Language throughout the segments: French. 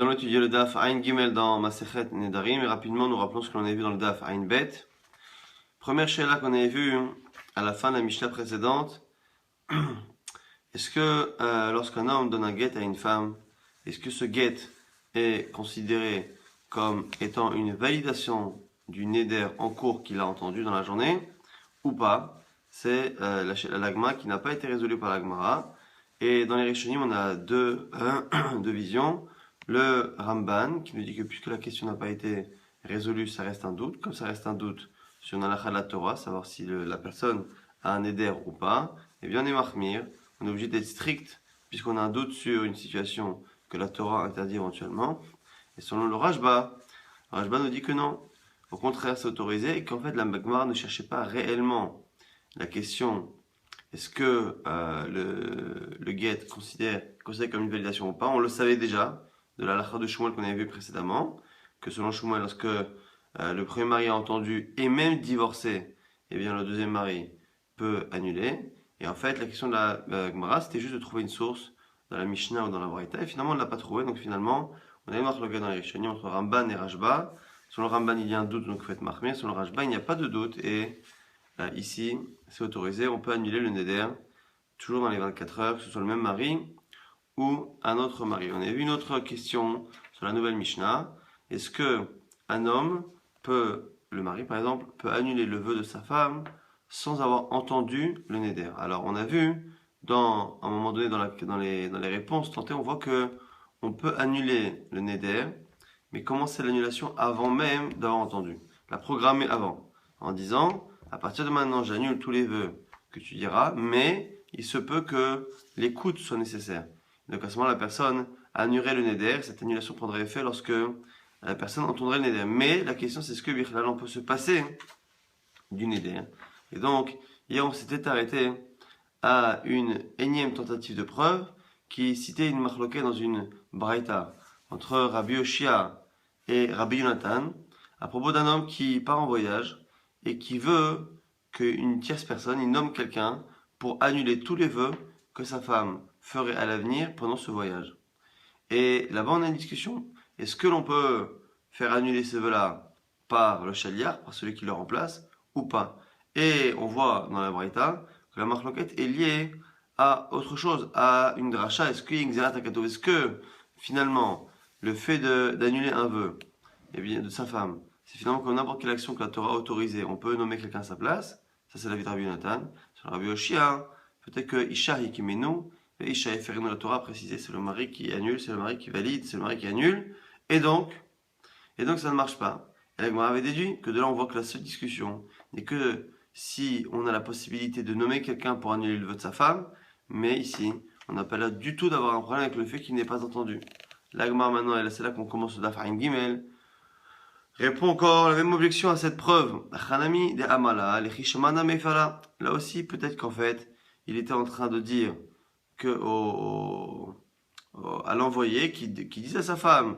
Nous allons étudier le Daf Ain Gimel dans Masechet Nedarim et rapidement nous rappelons ce que l'on avait vu dans le Daf Ain Bet. Première Sheila qu'on avait vue à la fin de la Mishnah précédente. Est-ce que lorsqu'un homme donne un guet à une femme, est-ce que ce guet est considéré comme étant une validation du neder en cours qu'il a entendu dans la journée ou pas? C'est la Gemara qui n'a pas été résolue par la Gemara. Et dans les Rishonim, on a deux visions. Le Ramban qui nous dit que puisque la question n'a pas été résolue, ça reste un doute. Comme ça reste un doute sur l'halakha de la Torah, savoir si la personne a un éder ou pas, eh bien on est mahmir, on est obligé d'être strict puisqu'on a un doute sur une situation que la Torah interdit éventuellement. Et selon le Rashba nous dit que non. Au contraire, c'est autorisé et qu'en fait la Gemara ne cherchait pas réellement la question est-ce que le guet considéré comme une validation ou pas. On le savait déjà de la halakha de Shmuel qu'on avait vu précédemment, que selon Shmuel, lorsque le premier mari a entendu et même divorcé, eh bien le deuxième mari peut annuler. Et en fait, la question de la Gemara, c'était juste de trouver une source dans la Mishnah ou dans la Braïta. Et finalement, on ne l'a pas trouvé. Donc finalement, on a une marque dans les Rishonim entre Ramban et Rashba. Selon Ramban, il y a un doute, donc il faut être marqué. Selon Rashba, il n'y a pas de doute. Et ici, c'est autorisé. On peut annuler le neder, toujours dans les 24 heures, que ce soit le même mari ou un autre mari. On a vu une autre question sur la nouvelle Mishnah. Est-ce que un homme le mari par exemple, peut annuler le vœu de sa femme sans avoir entendu le neder? Alors on a vu, à un moment donné dans les réponses tentées, on voit que on peut annuler le neder, mais commencer l'annulation avant même d'avoir entendu. La programmer avant, en disant, à partir de maintenant, j'annule tous les vœux que tu diras, mais il se peut que l'écoute soit nécessaire. Donc à ce moment, la personne annulerait le neder. Cette annulation prendrait effet lorsque la personne entendrait le neder. Mais la question, c'est est-ce que Bichlal, on peut se passer du neder? Et donc, hier, on s'était arrêté à une énième tentative de preuve qui citait une marloquette dans une braïta entre Rabbi Yoshia et Rabbi Yonatan à propos d'un homme qui part en voyage et qui veut qu'une tierce personne, il nomme quelqu'un pour annuler tous les vœux que sa femme ferait à l'avenir pendant ce voyage. Et là-bas, on a une discussion. Est-ce que l'on peut faire annuler ces vœux-là par le chaliar, par celui qui le remplace, ou pas? Et on voit dans la Braïta que la marloquette est liée à autre chose, à une dracha. Est-ce qu'il y a une xérat akato? Est-ce que, finalement, le fait d'annuler un vœu eh bien, de sa femme, c'est finalement comme n'importe quelle action que la Torah a autorisée, on peut nommer quelqu'un à sa place? Ça, c'est la vie de Rabbi Yonatan. Sur Rabbi Yoshia, peut-être que Isha Hikimenu, et Isha Eferinu, la Torah a précisé, c'est le mari qui annule, c'est le mari qui valide, c'est le mari qui annule. Et donc ça ne marche pas. Et la Gemara avait déduit que de là on voit que la seule discussion n'est que si on a la possibilité de nommer quelqu'un pour annuler le vœu de sa femme, mais ici on n'a pas l'air du tout d'avoir un problème avec le fait qu'il n'est pas entendu. La Gemara maintenant, c'est là qu'on commence le Daf Ain Gimel, répond encore la même objection à cette preuve. Hanami de Amala, Lechishamana Mefala. Là aussi, peut-être qu'en fait, il était en train de dire que à l'envoyé qui disait à sa femme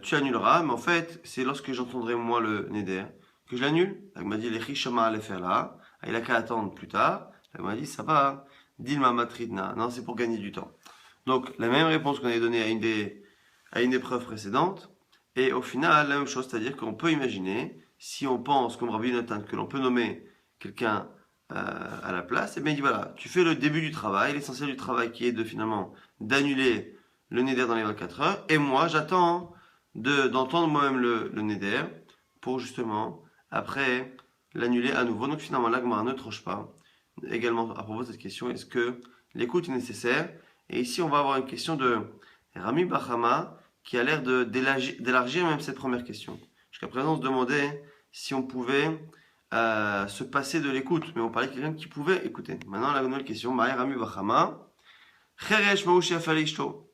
tu annuleras, mais en fait, c'est lorsque j'entendrai moi le neder que je l'annule. Elle m'a dit Lechishamana Lefala. Il a qu'à attendre plus tard. Elle m'a dit ça va, Dilma Matridna. Non, c'est pour gagner du temps. Donc, la même réponse qu'on avait donnée à une des preuves précédentes. Et au final, la même chose, c'est-à-dire qu'on peut imaginer, si on pense, comme Rabbi Yonatan, que l'on peut nommer quelqu'un à la place, et bien il dit voilà, tu fais le début du travail, l'essentiel du travail qui est finalement d'annuler le neder dans les 24 heures, et moi j'attends d'entendre moi-même le neder pour justement, après, l'annuler à nouveau. Donc finalement, la Gemara ne tranche pas. Également, à propos de cette question, est-ce que l'écoute est nécessaire? Et ici, on va avoir une question de Rami Bachama, qui a l'air d'élargir même cette première question. Jusqu'à présent, on se demandait si on pouvait se passer de l'écoute, mais on parlait de quelqu'un qui pouvait écouter. Maintenant, la nouvelle question, Maï Rami Bachama, Cheresh Maouchi Afalishto,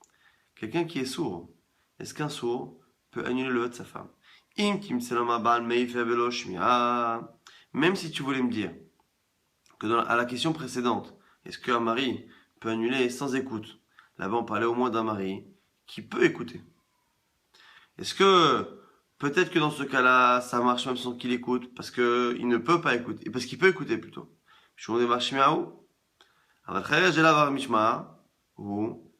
quelqu'un qui est sourd. Est-ce qu'un sourd peut annuler le vœu de sa femme? Im Kim Selama Bal Meife Velo Shmi'a. Même si tu voulais me dire que à la question précédente, est-ce qu'un mari peut annuler sans écoute? Là-bas, on parlait au moins d'un mari qui peut écouter. Est-ce que peut-être que dans ce cas-là, ça marche même sans qu'il écoute, parce qu'il ne peut pas écouter, parce qu'il peut écouter plutôt. Ou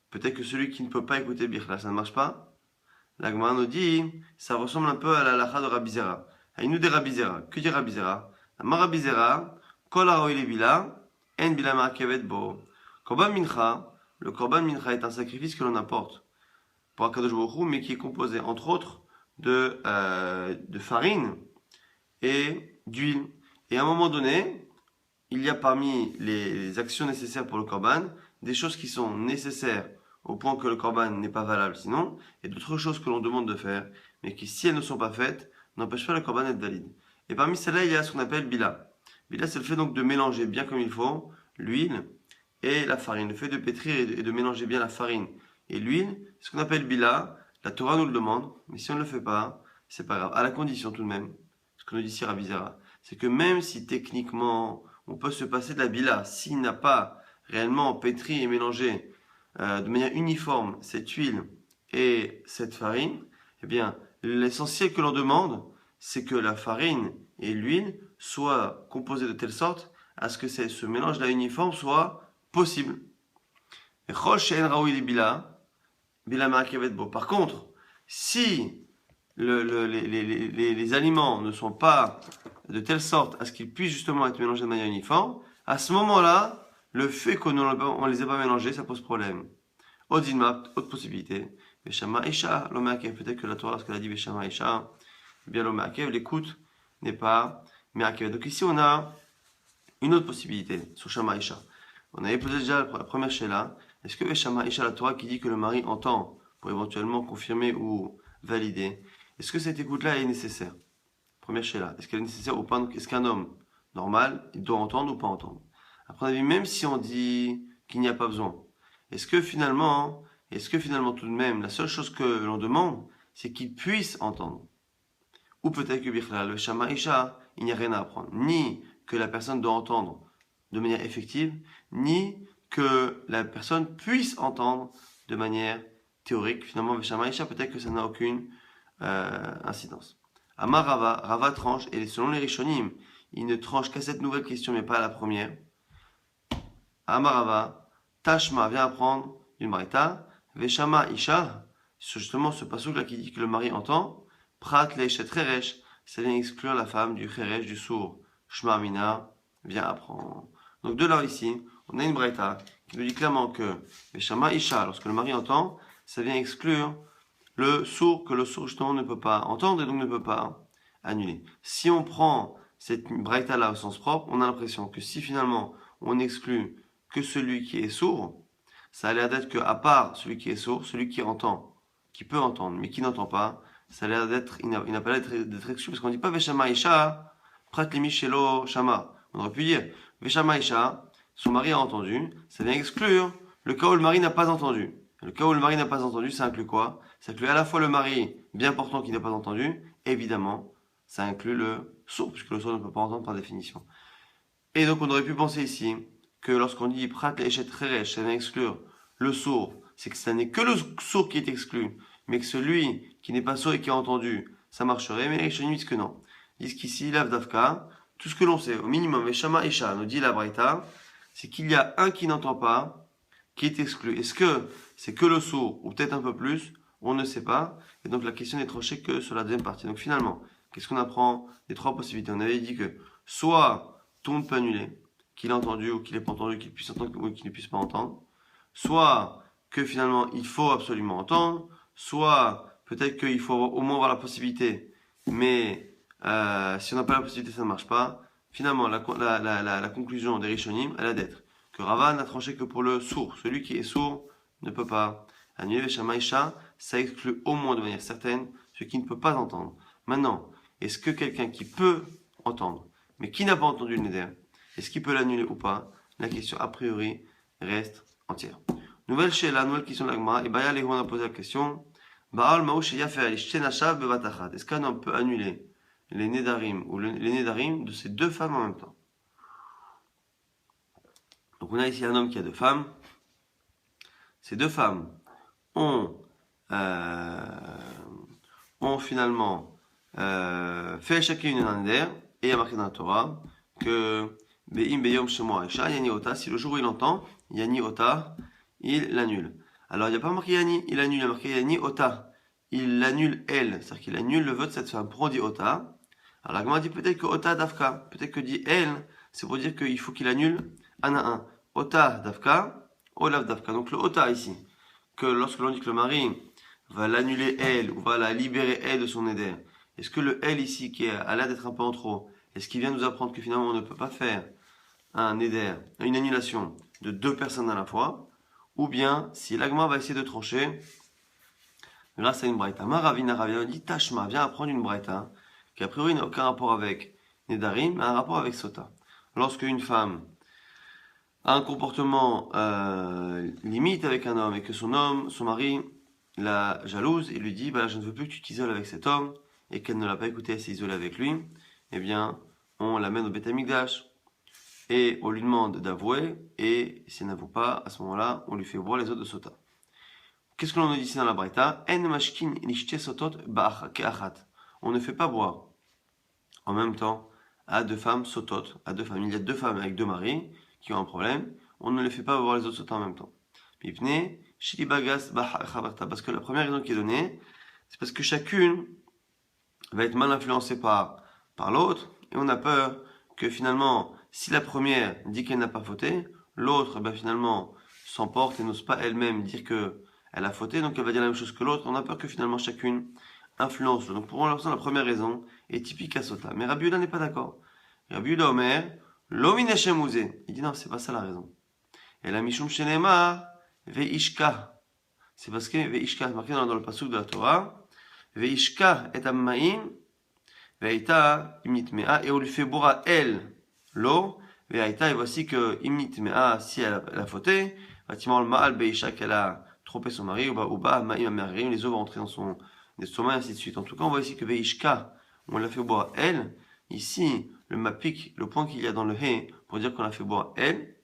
peut-être que celui qui ne peut pas écouter Birla, ça ne marche pas. La Gemara nous dit, ça ressemble un peu à la halakha de Rabbi Zera. Aïnou de Rabbi Zera. Que dit Rabbi Zera? Amar Rabbi Zera, kol haroï bila, en bila ma'akevet bo. Korban mincha, le korban mincha est un sacrifice que l'on apporte pour Akadosh Baruch Hu, mais qui est composé entre autres de farine et d'huile. Et à un moment donné, il y a parmi les actions nécessaires pour le korban des choses qui sont nécessaires au point que le korban n'est pas valable sinon, et d'autres choses que l'on demande de faire, mais qui, si elles ne sont pas faites, n'empêchent pas le korban d'être valide. Et parmi celles-là, il y a ce qu'on appelle bila. Bila, c'est le fait donc de mélanger bien comme il faut l'huile et la farine. Le fait de pétrir et de mélanger bien la farine et l'huile, c'est ce qu'on appelle bila. La Torah nous le demande, mais si on ne le fait pas, c'est pas grave. À la condition tout de même, ce que nous dit ici Rabbi Zera, c'est que même si techniquement on peut se passer de la bila, s'il n'a pas réellement pétri et mélangé de manière uniforme cette huile et cette farine, eh bien, l'essentiel que l'on demande, c'est que la farine et l'huile soient composées de telle sorte à ce que ce mélange-là uniforme soit possible. Par contre, si les aliments ne sont pas de telle sorte à ce qu'ils puissent justement être mélangés de manière uniforme, à ce moment-là, le fait qu'on ne les ait pas mélangés, ça pose problème. Autre possibilité. Veshama Isha, l'Omeakev. Peut-être que la Torah, lorsqu'elle a dit Veshama Isha, eh bien l'Omeakev, l'écoute n'est pas Meakev. Donc ici, on a une autre possibilité sur Shama Isha. On avait posé déjà la première Sheila. Est-ce que Veshama Isha, la Torah qui dit que le mari entend pour éventuellement confirmer ou valider, est-ce que cette écoute-là est nécessaire? Première Sheila. Est-ce qu'elle est nécessaire ou pas? Est-ce qu'un homme normal, il doit entendre ou pas entendre? Après, on a vu, même si on dit qu'il n'y a pas besoin, est-ce que finalement tout de même, la seule chose que l'on demande, c'est qu'il puisse entendre? Ou peut-être que Bichlal, le Shama Isha, il n'y a rien à apprendre. Ni que la personne doit entendre de manière effective, ni que la personne puisse entendre de manière théorique. Finalement, le Shama Isha, peut-être que ça n'a aucune incidence. Amar Rava, Rava tranche, et selon les Rishonim, il ne tranche qu'à cette nouvelle question, mais pas à la première. Amar Rava, Tashma vient apprendre une Braïta, Veshama Isha, justement ce passage là qui dit que le mari entend, Prat Leishet Cheresh, ça vient exclure la femme du Cheresh, du sourd. Shma Amina vient apprendre. Donc de là ici, on a une Braïta qui nous dit clairement que Veshama Isha, lorsque le mari entend, ça vient exclure le sourd, que le sourd justement ne peut pas entendre et donc ne peut pas annuler. Si on prend cette Braïta là au sens propre, on a l'impression que si finalement on exclut que celui qui est sourd, ça a l'air d'être que, à part celui qui est sourd, celui qui entend, qui peut entendre, mais qui n'entend pas, ça a l'air d'être, il n'a pas l'air d'être exclu, parce qu'on ne dit pas Veshama Isha, Prat Limi Shelo Shama. On aurait pu dire Veshama Isha, son mari a entendu, ça vient exclure le cas où le mari n'a pas entendu. Le cas où le mari n'a pas entendu, ça inclut quoi? Ça inclut à la fois le mari bien portant qui n'a pas entendu, et évidemment, ça inclut le sourd, puisque le sourd ne peut pas entendre par définition. Et donc on aurait pu penser ici que lorsqu'on dit Prat Leishet Cheresh, ça vient exclure le sourd, c'est que ça n'est que le sourd qui est exclu, mais que celui qui n'est pas sourd et qui a entendu, ça marcherait, mais les Rishonim disent que non. Ils disent qu'ici, l'Avdavka, tout ce que l'on sait, au minimum, Veshama Isha, nous dit la Braïta, c'est qu'il y a un qui n'entend pas, qui est exclu. Est-ce que c'est que le sourd, ou peut-être un peu plus? On ne sait pas. Et donc la question n'est tranchée que sur la deuxième partie. Donc finalement, qu'est-ce qu'on apprend des trois possibilités? On avait dit que soit tout le monde peut annuler, qu'il ait entendu ou qu'il n'ait pas entendu, qu'il puisse entendre ou qu'il ne puisse pas entendre. Soit que finalement il faut absolument entendre, soit peut-être qu'il faut au moins avoir la possibilité, mais si on n'a pas la possibilité ça ne marche pas. Finalement la conclusion des Rishonim, elle a d'être que Rava n'a tranché que pour le sourd. Celui qui est sourd ne peut pas annuler Veshama Isha, ça exclut au moins de manière certaine ce qui ne peut pas entendre. Maintenant, est-ce que quelqu'un qui peut entendre, mais qui n'a pas entendu le neder, est-ce qu'il peut l'annuler ou pas? La question a priori reste entière. Nouvelle question de l'Agma, et Baya Lehuan a posé la question, Baal Maouche Yafer Ishtenashav Bevatachat. Est-ce qu'un homme peut annuler les nedarim ou les nedarim de ces deux femmes en même temps? Donc on a ici un homme qui a deux femmes. Ces deux femmes ont finalement fait chacune un neder, et il y a marqué dans la Torah que Be'im Beyom Shemo Aisha Yani Ota, si le jour où il entend Yani Ota, il l'annule. Alors il n'y a pas marqué Yani, il annule, il y a marqué Yani Ota. il annule elle, c'est-à-dire qu'il annule le vœu de cette femme. Pourquoi on dit ota? Alors la Gemara dit peut-être que ota dafka, peut-être que dit elle, c'est pour dire qu'il faut qu'il annule un à un. Ota dafka, olav dafka. Donc le ota ici, que lorsque l'on dit que le mari va l'annuler elle ou va la libérer elle de son éder, est-ce que le elle ici qui a l'air d'être un peu en trop, est-ce qu'il vient nous apprendre que finalement on ne peut pas faire un éder, une annulation de deux personnes à la fois, ou bien si l'agma va essayer de trancher grâce à une braïta. Maravina Ravina dit Tashma, viens apprendre une braïta qui a priori n'a aucun rapport avec Nedarim, mais un rapport avec Sota. Lorsque une femme a un comportement limite avec un homme et que son mari, la jalouse et lui dit bah, je ne veux plus que tu t'isoles avec cet homme et qu'elle ne l'a pas écouté, elle s'est isolée avec lui, eh bien on l'amène au Beth Amikdash et on lui demande d'avouer et si elle n'avoue pas, à ce moment-là, on lui fait boire les eaux de Sota. Qu'est-ce que l'on nous dit ici dans la Braïta? En mashkin nishte sotot ke'achat. On ne fait pas boire en même temps à deux femmes sotot, à deux femmes. Il y a deux femmes avec deux maris qui ont un problème. On ne les fait pas boire les autres sotot en même temps. Mipne shilibagas chaberta. Parce que la première raison qui est donnée, c'est parce que chacune va être mal influencée par l'autre et on a peur que finalement, si la première dit qu'elle n'a pas fauté, l'autre finalement s'emporte et n'ose pas elle-même dire que elle a fauté, donc elle va dire la même chose que l'autre. On a peur que finalement chacune influence. Donc pour l'instant, la première raison est typique à Sota. Mais Rabbi Yehuda n'est pas d'accord. Rabbi Yehuda Omer, lo min Hashem uzeh. Il dit non, c'est pas ça la raison. Et la mishum shenema veishka. C'est parce que veishka, marqué dans le pasuk de la Torah, veishka et ammaim veita imnit mea, et on lui fait boire à elle l'eau. Veita, et voici que imnit mea, si elle a fauté, bâtiment le ma'al beisha qu'elle a trompé son mari, ou bas ma'im amerim, les eaux vont rentrer dans son estomac, et ainsi de suite. En tout cas, on voit ici que veishka, on l'a fait boire elle. Ici, le mapik, le point qu'il y a dans le he, pour dire qu'on l'a fait boire elle,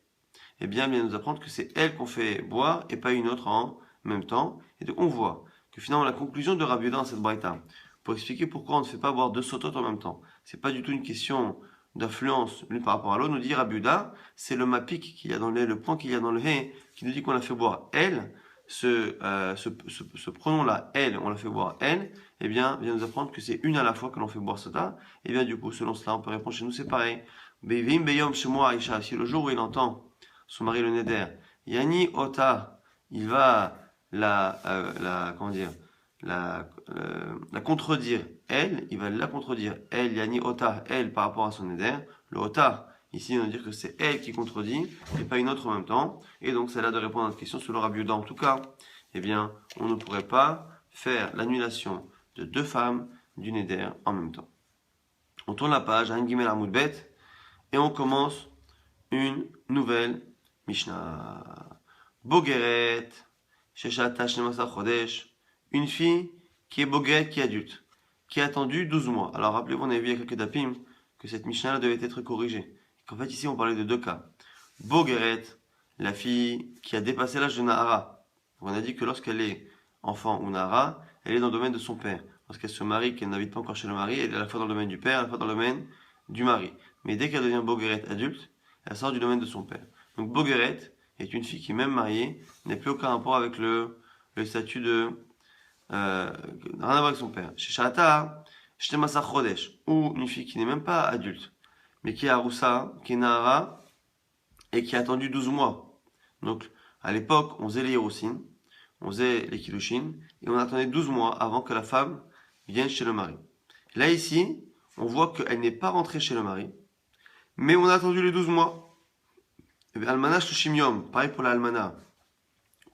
eh bien, vient nous apprendre que c'est elle qu'on fait boire et pas une autre en même temps. Et donc, on voit que finalement, la conclusion de Rabbi Yehuda dans cette braïta, pour expliquer pourquoi on ne fait pas boire deux sotot en même temps, c'est pas du tout une question d'influence l'une par rapport à l'autre, nous dit Rabbi Yehuda, c'est le mapik qu'il y a dans le point qu'il y a dans le he, qui nous dit qu'on l'a fait boire elle, ce pronom-là, elle, on l'a fait boire elle, eh bien, vient nous apprendre que c'est une à la fois que l'on fait boire Sota. Et bien, du coup, selon cela, on peut répondre chez nous, c'est pareil. Bevim beyom chez moi, Aïcha, si le jour où il entend son mari le Neder, Yani Ota, il va comment dire, la contredire, elle, il va la contredire, elle, Yani Ota, elle, par rapport à son Neder, le Ota, ici, on va dire que c'est elle qui contredit, et pas une autre en même temps. Et donc, c'est là de répondre à notre question sur le Rabbi Yehuda. En tout cas, eh bien, on ne pourrait pas faire l'annulation de deux femmes du Neder en même temps. On tourne la page à Gimel Amud Bet, et on commence une nouvelle Mishnah. Bogeret, Sheshata Shnemasa Chodesh, une fille qui est Bogeret, qui est adulte, qui a attendu 12 mois. Alors, rappelez-vous, on avait vu il y a quelques dapim que cette Mishnah devait être corrigée. En fait, ici, on parlait de deux cas. Bogeret, la fille qui a dépassé l'âge de Nahara. On a dit que lorsqu'elle est enfant ou Nahara, elle est dans le domaine de son père. Lorsqu'elle se marie, qu'elle n'habite pas encore chez le mari, elle est à la fois dans le domaine du père, à la fois dans le domaine du mari. Mais dès qu'elle devient Bogeret adulte, elle sort du domaine de son père. Donc Bogeret est une fille qui, même mariée, n'a plus aucun rapport avec le statut de... rien à voir avec son père. Chez Shata, Shtemasa Chodesh, ou une fille qui n'est même pas adulte, mais qui est Aroussa, qui est Nahara, et qui a attendu 12 mois. Donc, à l'époque, on faisait les Hirosin, on faisait les Kiddushin, et on attendait 12 mois avant que la femme vienne chez le mari. Là, ici, on voit qu'elle n'est pas rentrée chez le mari, mais on a attendu les 12 mois. Almana Shushim pareil pour la Almana,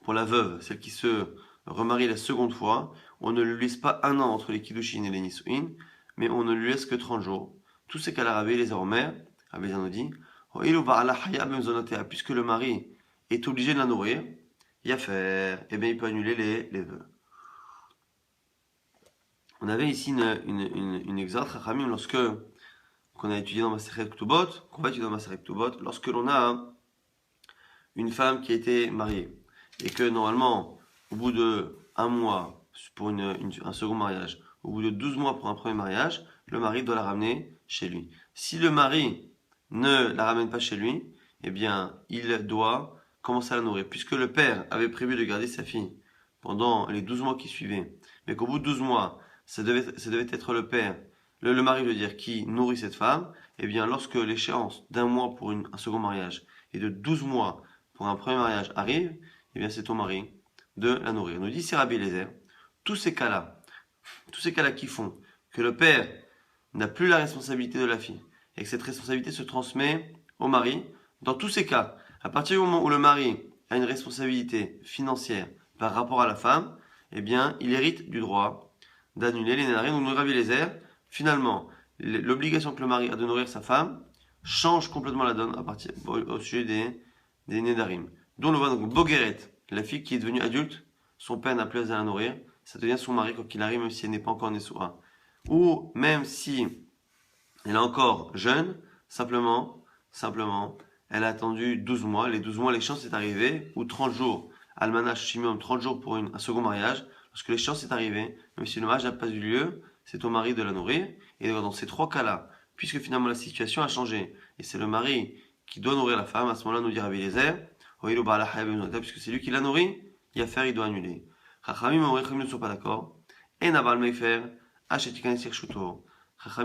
pour la veuve, celle qui se remarie la seconde fois, on ne lui laisse pas un an entre les Kiddushin et les Nisuin, mais on ne lui laisse que 30 jours. Tous ces cas-là, Rabbi les Aromères, Rabbi Zanodi, puisque le mari est obligé de la nourrir, il y a faire, et bien il peut annuler les vœux. On avait ici une exhorte, Rachamim, lorsque qu'on a étudié dans Masechet Ktubot, qu'on va étudier dans Masechet Ktubot, lorsque l'on a une femme qui a été mariée, et que normalement, au bout de un mois pour un second mariage, au bout de 12 mois pour un premier mariage, le mari doit la ramener chez lui. Si le mari ne la ramène pas chez lui, eh bien, il doit commencer à la nourrir. Puisque le père avait prévu de garder sa fille pendant les 12 mois qui suivaient mais qu'au bout de 12 mois, ça devait être le père, le mari, je veux dire, qui nourrit cette femme, eh bien, lorsque l'échéance d'un mois pour un second mariage et de 12 mois pour un premier mariage arrive, eh bien, c'est ton mari de la nourrir. Nous dit ici Rabbi Eliezer, tous ces cas-là qui font que le père n'a plus la responsabilité de la fille et que cette responsabilité se transmet au mari, dans tous ces cas, à partir du moment où le mari a une responsabilité financière par rapport à la femme, eh bien, il hérite du droit d'annuler les nédarim. Donc, nous Rabbi Eliezer, finalement, l'obligation que le mari a de nourrir sa femme change complètement la donne au sujet des nédarim. Donc, on voit donc Bogeret, la fille qui est devenue adulte, son père n'a plus à la nourrir, ça devient son mari quand il arrive, même si elle n'est pas encore Nessoura. Ou même si elle est encore jeune, simplement, elle a attendu 12 mois. Les 12 mois, l'échéance est arrivée, ou 30 jours. Almanach Shimon, 30 jours pour un second mariage. Lorsque l'échéance est arrivée, même si le mariage n'a pas eu lieu, c'est au mari de la nourrir. Et dans ces trois cas-là, puisque finalement la situation a changé, et c'est le mari qui doit nourrir la femme, à ce moment-là, nous dit Rabbi Eliezer, puisque c'est lui qui la nourrit, il y a faire, il doit annuler. Chachamim ne sont pas d'accord. Et Nabal Meifer, Chachamim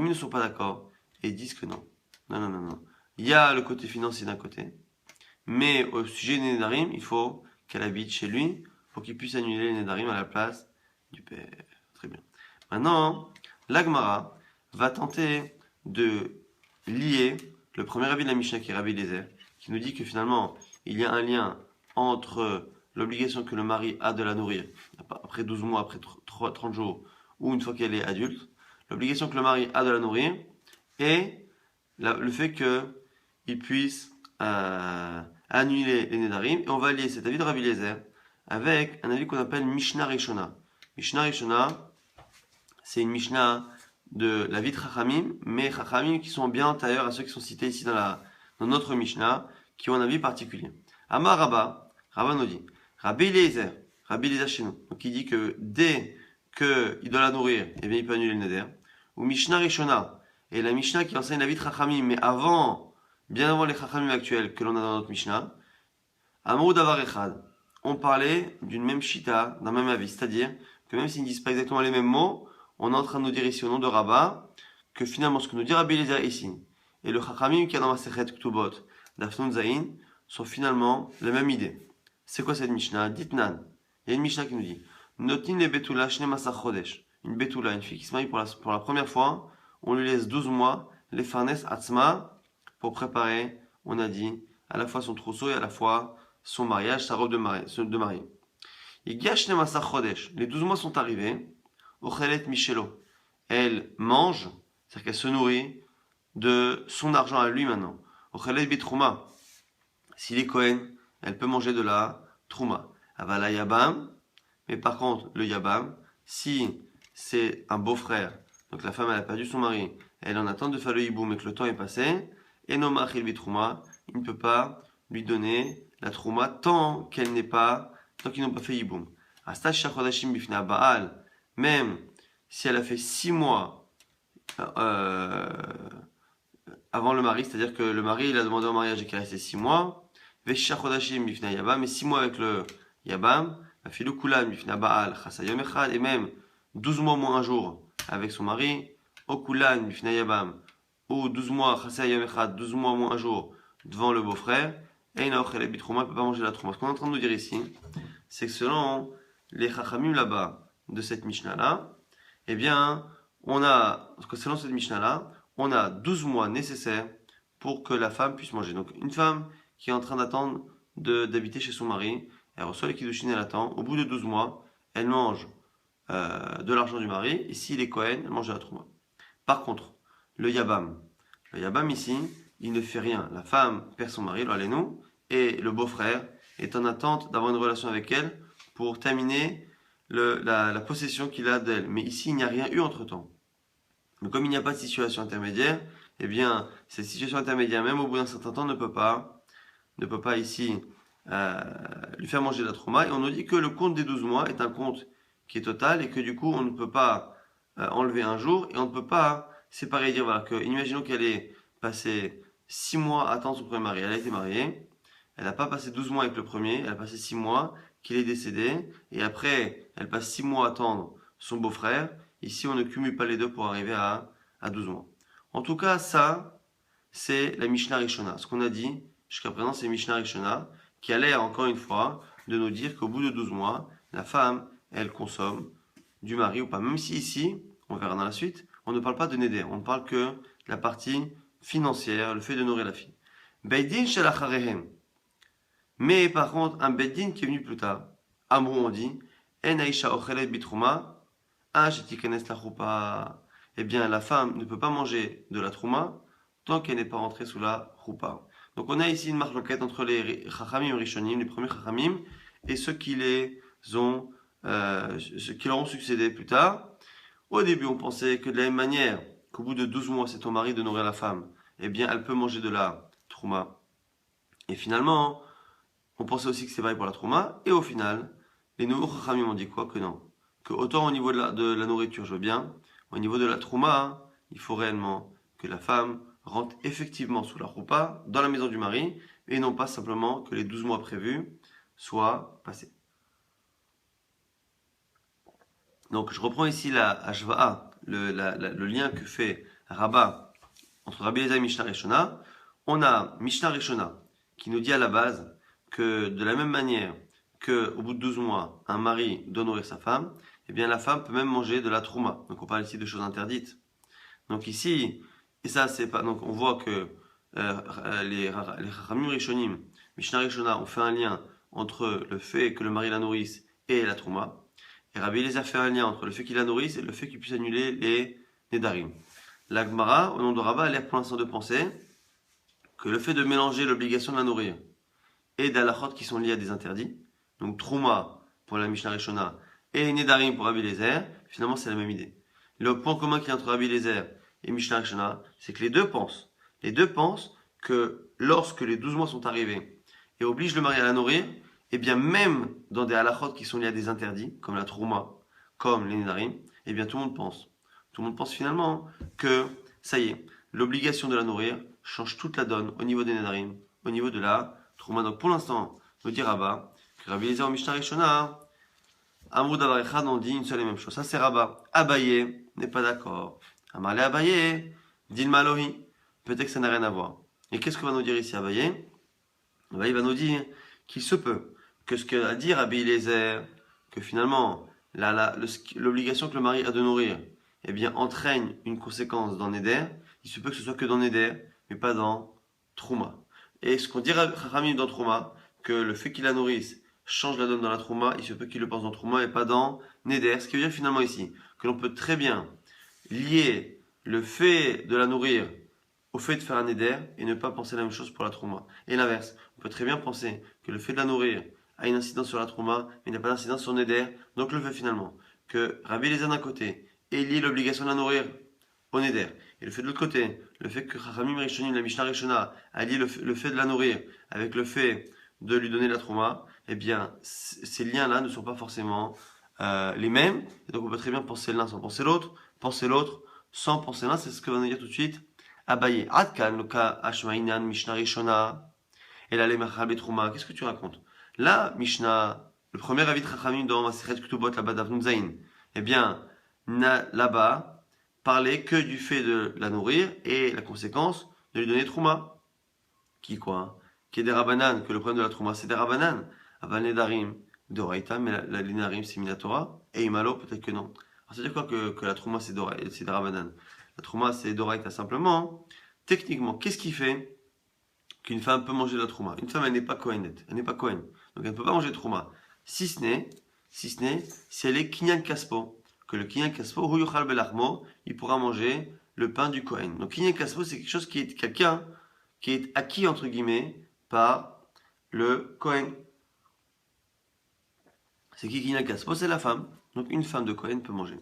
ne sont pas d'accord et disent que non. Non. Il y a le côté financier d'un côté, mais au sujet des Nédarim, il faut qu'elle habite chez lui pour qu'il puisse annuler les Nédarim à la place du père. Très bien. Maintenant, l'Agmara va tenter de lier le premier avis de la Mishnah qui est Rabbi Eliezer, qui nous dit que finalement, il y a un lien entre l'obligation que le mari a de la nourrir après 12 mois, après 30 jours, ou une fois qu'elle est adulte, l'obligation que le mari a de la nourrir, et le fait qu'il puisse annuler les Nédarim. Et on va lier cet avis de Rabbi Eliezer avec un avis qu'on appelle Mishnah Rishona. Mishnah Rishona, c'est une Mishnah de la vie de Chachamim, mais Chachamim qui sont bien antérieurs à ceux qui sont cités ici dans notre Mishnah, qui ont un avis particulier. Amar Rabba nous dit, Rabbi Eliezer chez nous, donc il dit que dès qu'il doit la nourrir, eh bien il peut annuler le Neder. Ou Mishnah Rishona, et la Mishnah qui enseigne la vie de Chachamim, mais bien avant les Chachamim actuels que l'on a dans notre Mishnah, Amrou Davar Echad, on parlait d'une même Shita, d'un même avis, c'est-à-dire que même s'ils ne disent pas exactement les mêmes mots, on est en train de nous dire ici au nom de Rabba, que finalement ce que nous dit Rabbi Eliezer ici, et le Chachamim qui est dans Masechet Ktubot, d'Afnun Zayin, sont finalement la même idée. C'est quoi cette Mishnah? Ditnan. Il y a une Mishnah qui nous dit Notin le Betula Shne Masach Chodesh. Une Betula, une fille qui se marie pour la première fois, on lui laisse 12 mois, les Farnes Atzma, pour préparer, on a dit, à la fois son trousseau et à la fois son mariage, sa robe de mariée. Et Gashne Masach Chodesh. Les 12 mois sont arrivés. Ochelet Michelo. Elle mange, c'est-à-dire qu'elle se nourrit de son argent à lui maintenant. Ochelet Bitrouma. S'il est Kohen, elle peut manger de la Trouma. Avala Yabam, mais par contre, le Yabam, si c'est un beau-frère, donc la femme elle a perdu son mari, elle en attend de faire le hiboum et que le temps est passé, et non machil bitrouma, il ne peut pas lui donner la trouma tant qu'ils n'ont pas fait hiboum. Astash shachodashim bifna baal, même si elle a fait 6 mois avant le mari, c'est-à-dire que le mari il a demandé en mariage et qu'il est resté 6 mois, vesha chodashim bifna yabam, mais 6 mois avec le yabam, afilu kulan bifna baal, chasayom echad, et même 12 mois moins un jour avec son mari, okulan bifna yabam, ou 12 mois, chasayom echad, 12 mois moins un jour devant le beau-frère, et il n'a pas bitrouma, il ne peut pas manger la trouma. Ce qu'on est en train de nous dire ici, c'est que selon les chachamim là-bas de cette Mishnah-là, eh bien, selon cette Mishnah-là, on a 12 mois nécessaires pour que la femme puisse manger. Donc, une femme qui est en train d'attendre d'habiter chez son mari, elle reçoit les kiddushin, elle attend. Au bout de 12 mois, elle mange de l'argent du mari, et s'il est Kohen, elle mange de la trouma. Par contre, le Yabam ici, il ne fait rien. La femme perd son mari, nous, et le beau-frère est en attente d'avoir une relation avec elle pour terminer la possession qu'il a d'elle. Mais ici, il n'y a rien eu entre-temps. Mais comme il n'y a pas de situation intermédiaire, eh bien, cette situation intermédiaire, même au bout d'un certain temps, ne peut pas ici lui faire manger la trauma. Et on nous dit que le compte des 12 mois est un compte qui est total et que du coup, on ne peut pas enlever un jour et on ne peut pas séparer et dire, voilà, que, imaginons qu'elle ait passé 6 mois à attendre son premier mari. Elle a été mariée, elle n'a pas passé 12 mois avec le premier, elle a passé 6 mois, qu'il est décédé, et après, elle passe 6 mois à attendre son beau-frère. Ici, on ne cumule pas les deux pour arriver à 12 mois. En tout cas, ça, c'est la Mishnah Rishona. Ce qu'on a dit jusqu'à présent, c'est Mishnah Rishona, qui a l'air, encore une fois, de nous dire qu'au bout de 12 mois, la femme, elle consomme du mari ou pas. Même si ici, on verra dans la suite, on ne parle pas de Neder, on ne parle que de la partie financière, le fait de nourrir la fille. Beidin shelacharehem. Mais par contre, un Beidin qui est venu plus tard, Amrou on dit, En aisha ochelet bitrouma, shetikanes la choupa. Eh bien, la femme ne peut pas manger de la trouma tant qu'elle n'est pas rentrée sous la choupa. Donc on a ici une marloquette entre les chachamim rishonim, les premiers chachamim, et ceux qui leur ont succédé plus tard. Au début, on pensait que de la même manière qu'au bout de 12 mois, c'est ton mari de nourrir la femme, eh bien, elle peut manger de la trouma. Et finalement, on pensait aussi que c'est vrai pour la trouma. Et au final, les nouveaux chachamim ont dit quoi? Que non. Que autant au niveau de la nourriture, je veux bien, au niveau de la trouma, il faut réellement que la femme rentre effectivement sous la roupa dans la maison du mari, et non pas simplement que les 12 mois prévus soient passés. Donc je reprends ici la Hashva'a, le lien que fait Rabat entre Rabbi Eliezer et Mishnah Rishona. On a Mishnah Rishona qui nous dit à la base que de la même manière qu'au bout de 12 mois, un mari doit nourrir sa femme, eh bien la femme peut même manger de la trouma. Donc on parle ici de choses interdites. Donc ici, et ça c'est pas, donc on voit que les Chachamim Rishonim, Mishnah Rishona, ont fait un lien entre le fait que le mari la nourrisse et la trouma. Et Rabbi Eliezer fait un lien entre le fait qu'il la nourrisse et le fait qu'il puisse annuler les Nedarim. La Gemara, au nom de Rabat, a l'air pour l'instant de penser que le fait de mélanger l'obligation de la nourrir et d'alachot qui sont liés à des interdits, donc Trouma pour la Mishnah Rishona et Nedarim pour Rabbi Eliezer, finalement c'est la même idée. Le point commun qu'il y a entre Rabbi Eliezer et Mishnah Rishona, c'est que les deux pensent que lorsque les 12 mois sont arrivés et obligent le mari à la nourrir, et bien même dans des halachot qui sont liés à des interdits, comme la trouma, comme les nedarim, et bien tout le monde pense. Tout le monde pense finalement que, ça y est, l'obligation de la nourrir change toute la donne au niveau des nedarim, au niveau de la trouma. Donc pour l'instant, nous dit Rabat, que Rabbi Eliezer au Mishnah Rishona, Amrou Davar Echad, on dit une seule et même chose. Ça c'est Rabat. Abaye n'est pas d'accord. Amarle Abaye, Dilma Lohi. Peut-être que ça n'a rien à voir. Et qu'est-ce que va nous dire ici Abaye? Abaye va nous dire qu'il se peut que ce qu'a dit Rabbi Eliezer, que finalement l'obligation que le mari a de nourrir, eh bien entraîne une conséquence dans Neder, il se peut que ce soit que dans Neder, mais pas dans Trouma. Et ce qu'on dit Chachamim dans Trouma, que le fait qu'il la nourrisse change la donne dans la Trouma, il se peut qu'il le pense dans Trouma et pas dans Neder. Ce qui veut dire finalement ici que l'on peut très bien lier le fait de la nourrir au fait de faire un Neder et ne pas penser la même chose pour la Trouma. Et l'inverse, on peut très bien penser que le fait de la nourrir a une incidence sur la trouma, mais il n'y a pas d'incidence sur Neder. Donc le fait finalement que Rabbi Eliezer d'un côté ait lié l'obligation de la nourrir au Neder, et le fait de l'autre côté, le fait que Chachamim Rishonim, la Mishnah Rishona, a lié le fait de la nourrir avec le fait de lui donner la trouma, eh bien ces liens-là ne sont pas forcément les mêmes. Et donc on peut très bien penser l'un sans penser l'autre sans penser l'un. C'est ce que va nous dire tout de suite Abaye. Adkan, le cas Ashmainan, Mishnah Rishona, et la Lemachal Betrouma. Qu'est-ce que tu racontes? Là, Mishnah, le premier avis de Chachamim dans Masechet Ketubot, là-bas d'Avnun Zayin, eh bien, là-bas, parlait que du fait de la nourrir et la conséquence de lui donner Trouma. Qui quoi? Qui est des Rabanan, que le problème de la Trouma, c'est des Rabanan. Aval Nedarim, d'Oraita, mais la Nedarim, c'est Minatora, et Imalo, peut-être que non. Alors, c'est-à-dire quoi que la Trouma, c'est des Rabanan? La Trouma, c'est d'Oraita simplement. Techniquement, qu'est-ce qui fait qu'une femme peut manger de la Trouma? Une femme, elle n'est pas Kohenet, elle n'est pas Kohen. Donc elle ne peut pas manger de trouma. Si ce n'est, si elle est kinyan kaspo, que le kinyan kaspo, hu yuchal belachmo, il pourra manger le pain du Kohen. Donc kinyan kaspo, c'est quelque chose qui est quelqu'un qui est acquis entre guillemets par le Kohen. C'est qui kinyan kaspo? C'est la femme. Donc une femme de Kohen peut manger.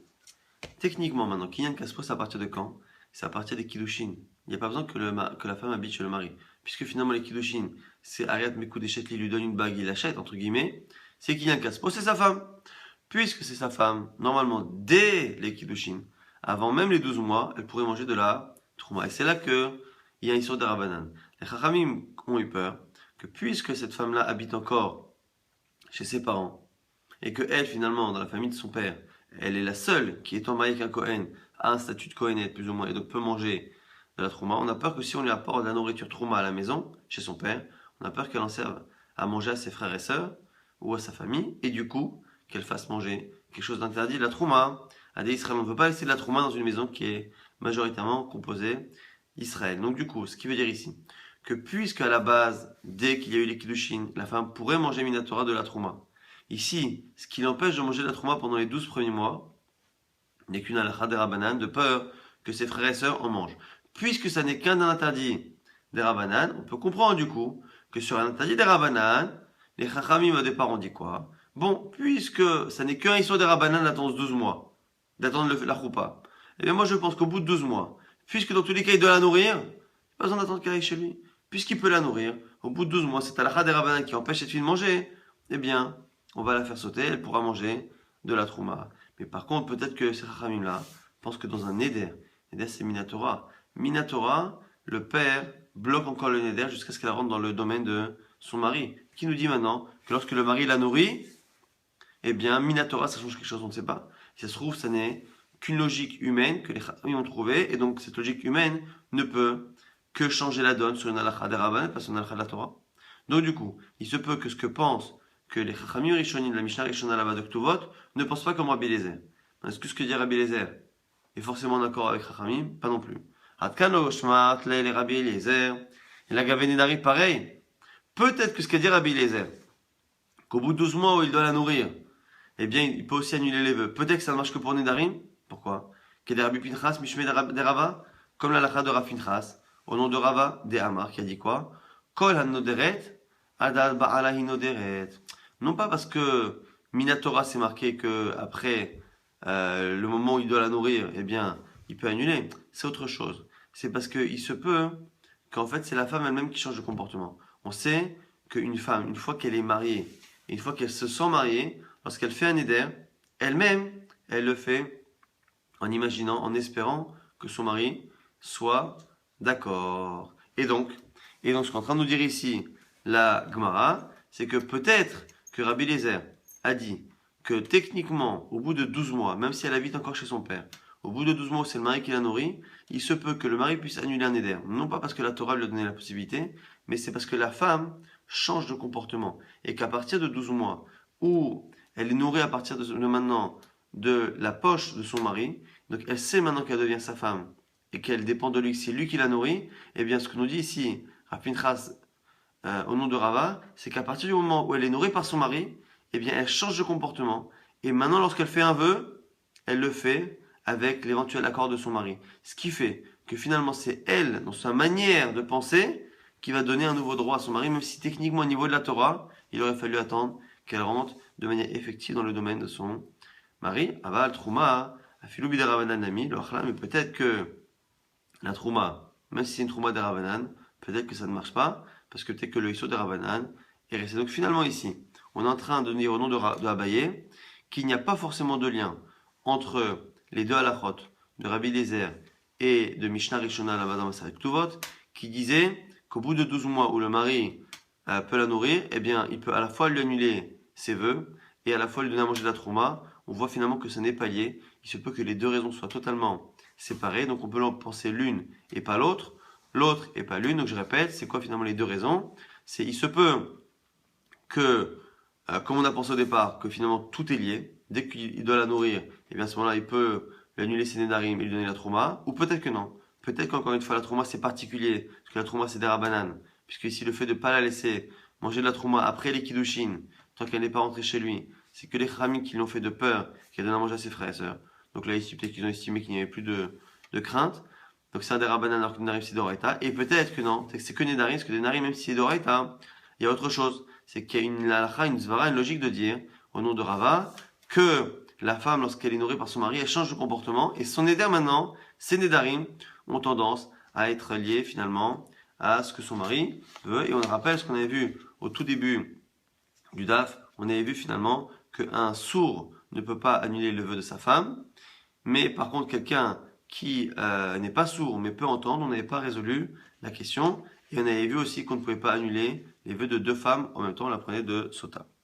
Techniquement maintenant, kinyan kaspo, c'est à partir de quand? C'est à partir des kiddushin. Il n'y a pas besoin que la femme habite chez le mari. Puisque finalement les kiddushin, c'est Ariat Mekou Deshet, il lui donne une bague, il l'achète, entre guillemets, c'est qu'il y a un kaspo, c'est sa femme. Puisque c'est sa femme, normalement, dès les kiddushin, avant même les 12 mois, elle pourrait manger de la trouma. Et c'est là qu'il y a une histoire de Rabbanan. Les Chachamim ont eu peur que puisque cette femme-là habite encore chez ses parents, et que elle, finalement, dans la famille de son père, elle est la seule qui, étant mariée avec un Kohen, a un statut de Kohenet plus ou moins et donc peut manger de la Trouma. On a peur que si on lui apporte de la nourriture Trouma à la maison, chez son père, on a peur qu'elle en serve à manger à ses frères et sœurs ou à sa famille et du coup qu'elle fasse manger quelque chose d'interdit, de la Trouma. À des Israël, on ne veut pas laisser de la Trouma dans une maison qui est majoritairement composée d'Israël. Donc du coup, ce qui veut dire ici que puisque à la base, dès qu'il y a eu les Kiddushin, la femme pourrait manger Minatora de la Trouma. Ici, ce qui l'empêche de manger de la Trouma pendant les 12 premiers mois n'est qu'une halakha des Rabbanan, de peur que ses frères et sœurs en mangent. Puisque ça n'est qu'un interdit des Rabbanan, on peut comprendre du coup que sur un interdit des Rabbanan, les Chachamim au départ ont dit quoi? Bon, puisque ça n'est qu'un issue des Rabbanan d'attendre 12 mois, d'attendre la choupa, et bien moi je pense qu'au bout de 12 mois, puisque dans tous les cas il doit la nourrir, pas besoin d'attendre qu'elle aille chez lui. Puisqu'il peut la nourrir, au bout de 12 mois, c'est halakha des Rabbanan qui empêche cette fille de manger, eh bien, on va la faire sauter, elle pourra manger de la trouma. Mais par contre, peut-être que ces Chachamim là pensent que dans un Neder, Neder c'est Minatora. Minatora, le père bloque encore le Neder jusqu'à ce qu'elle rentre dans le domaine de son mari. Qui nous dit maintenant que lorsque le mari la nourrit, eh bien, Minatora, ça change quelque chose, on ne sait pas. Si ça se trouve, ça n'est qu'une logique humaine que les Chachamim ont trouvée, et donc cette logique humaine ne peut que changer la donne sur une halakha des Rabbanan, pas sur une halakha de la Torah. Donc du coup, il se peut que ce que pensent que les Chachamim Rishonim de la Mishnah Rishona là-bas de Ktuvot ne pensent pas comme Rabbi Eliezer. Est-ce que ce que dit Rabbi Eliezer est forcément d'accord avec Chachamim? Pas non plus. Hatkano Shmat les Rabbi Eliezer et la Gavenidari pareil. Peut-être que ce qu'a dit Rabbi Eliezer, qu'au bout de 12 mois où il doit la nourrir, eh bien il peut aussi annuler les vœux. Peut-être que ça ne marche que pour Nedarim. Pourquoi? Que des Rabbi Pinchas, Mishmei des Rava, comme la halakha de Rav Pinchas, au nom de Rava de Amar, qui a dit quoi? Kol hanoderet, adal ba'ala hinoderet. Non pas parce que Minatora c'est marqué que après le moment où il doit la nourrir, eh bien, il peut annuler. C'est autre chose. C'est parce qu'il se peut qu'en fait c'est la femme elle-même qui change de comportement. On sait qu'une femme, une fois qu'elle est mariée, et une fois qu'elle se sent mariée, lorsqu'elle fait un éder, elle-même, elle le fait en imaginant, en espérant que son mari soit d'accord. Et donc, ce qu'on est en train de nous dire ici, la Gemara, c'est que peut-être que Rabbi Eliezer a dit que techniquement, au bout de 12 mois, même si elle habite encore chez son père, au bout de 12 mois, c'est le mari qui la nourrit, il se peut que le mari puisse annuler un éder. Non pas parce que la Torah lui a donné la possibilité, mais c'est parce que la femme change de comportement. Et qu'à partir de 12 mois, où elle est nourrie à partir de maintenant de la poche de son mari, donc elle sait maintenant qu'elle devient sa femme, et qu'elle dépend de lui, que c'est lui qui la nourrit, et bien ce que nous dit ici Rav Pinchas au nom de Rava, c'est qu'à partir du moment où elle est nourrie par son mari, eh bien elle change de comportement. Et maintenant, lorsqu'elle fait un vœu, elle le fait avec l'éventuel accord de son mari. Ce qui fait que finalement, c'est elle, dans sa manière de penser, qui va donner un nouveau droit à son mari, même si techniquement, au niveau de la Torah, il aurait fallu attendre qu'elle rentre de manière effective dans le domaine de son mari. Aval, Trouma, Afilou Biderabanan Nami, mais peut-être que la Trouma, même si c'est une Trouma des Ravanan, peut-être que ça ne marche pas, parce que peut-être que le Issou des Ravanan est resté. Donc finalement ici, on est en train de dire au nom de Abaye qu'il n'y a pas forcément de lien entre les deux halachot de Rabbi Eliezer et de Mishnah Rishona là-bas dans Maseret Ktuvot, qui disait qu'au bout de 12 mois où le mari peut la nourrir, eh bien il peut à la fois lui annuler ses vœux et à la fois lui donner à manger de la trouma. On voit finalement que ce n'est pas lié. Il se peut que les deux raisons soient totalement séparées, donc on peut en penser l'une et pas l'autre, l'autre et pas l'une. Donc je répète, c'est quoi finalement les deux raisons? C'est il se peut que, comme on a pensé au départ, que finalement tout est lié. Dès qu'il doit la nourrir, et bien à ce moment-là, il peut lui annuler ses nédarim et lui donner la trouma. Ou peut-être que non. Peut-être qu'encore une fois, la trouma c'est particulier, parce que la trouma c'est des rabanan. Puisque ici, le fait de ne pas la laisser manger de la trouma après les kiddushin, tant qu'elle n'est pas rentrée chez lui, c'est que les chachamim qui l'ont fait de peur, qu'elle donne à manger à ses frères et sœurs. Donc là, ici, peut-être qu'ils ont estimé qu'il n'y avait plus de crainte. Donc c'est un des rabanan alors que Nedarim c'est d'Oraita. Et peut-être que non, c'est que Nedarim, parce que Nedarim, même si c'est d'Oraita, il y a autre chose. C'est qu'il y a une halakha, une zvara, une logique de dire, au nom de Rava, que la femme, lorsqu'elle est nourrie par son mari, elle change de comportement. Et son Neder maintenant, ses Nedarim ont tendance à être liés finalement à ce que son mari veut. Et on rappelle ce qu'on avait vu au tout début du DAF. On avait vu finalement qu'un sourd ne peut pas annuler le vœu de sa femme. Mais par contre, quelqu'un qui n'est pas sourd mais peut entendre, on n'avait pas résolu la question. Et on avait vu aussi qu'on ne pouvait pas annuler les vœux de deux femmes en même temps, on l'apprenait de Sota.